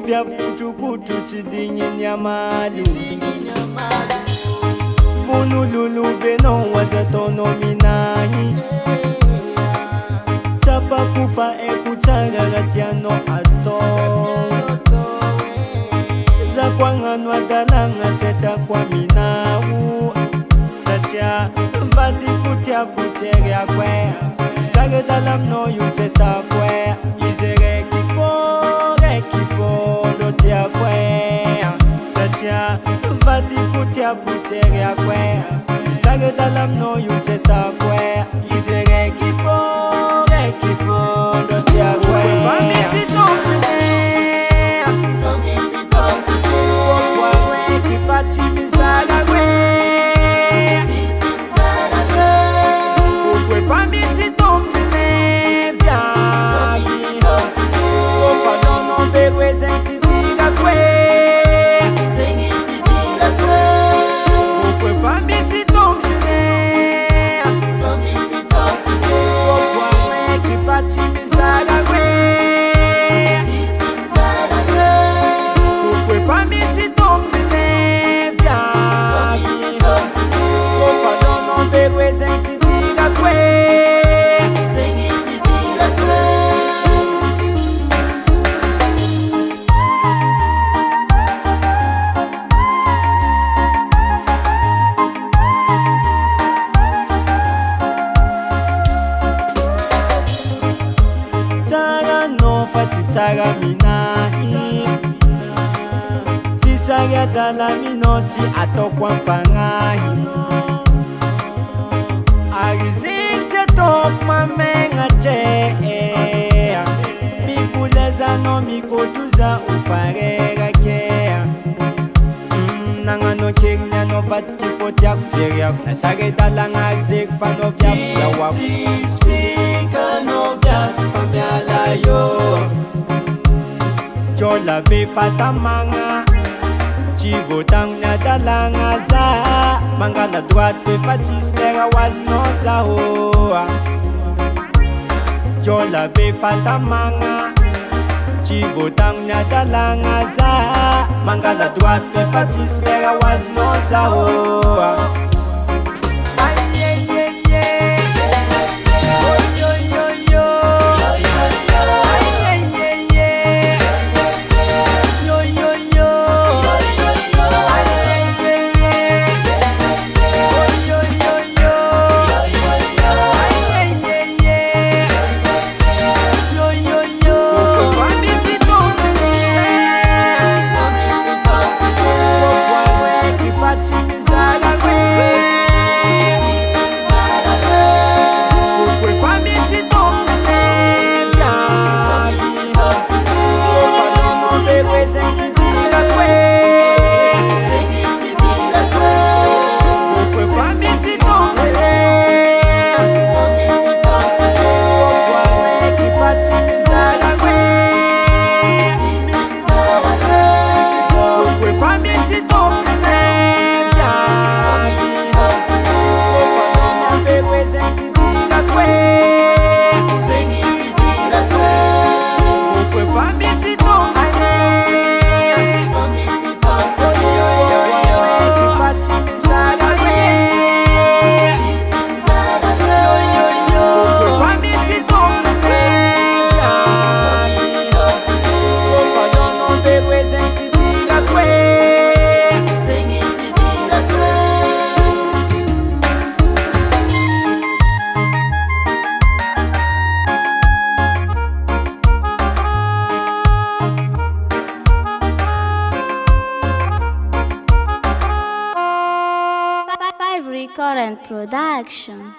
Vya futukutu tidinye nyamali Vunululu beno wazatono minahi Tapa kufa ekutara gatiano ato Za kwanganwa dalanga teta kwa minawu Sacha vati kutia kuteria kwe Sage dalam no yu teta kwe Izere kifo lotia kwe Sacha vati kutia kuteria kwe Sage dalam no yu teta kwe Izere kifo lotia kwe Famisi tompene Kokwa kifati mizaga kwe Fukwe famisi tompene Vyavi Kofa nono bewe zenti diga kwe Fukwe famisi tompene Kokwa kifati mizaga kwe Fukwe famisi tompene Vyavi Kofa nono bewe zenti diga kwe Tara minahi Tisaga dala minoti atokwa pangahi Arizik te top mamenga che Mifuleza no mikotuza ufarega ke Nangano kenya no fat kifo tiak teriak Nasage dala ngagzik fano vya wap Speaker no vya famyala yo Jola be fatamanga Chivo tang na dalanga za Mangala droite fe fatis nera was no za hoa Jola be fatamanga Chivo tang na dalanga za Mangala droite fe fatis nera was no za hoa Current production.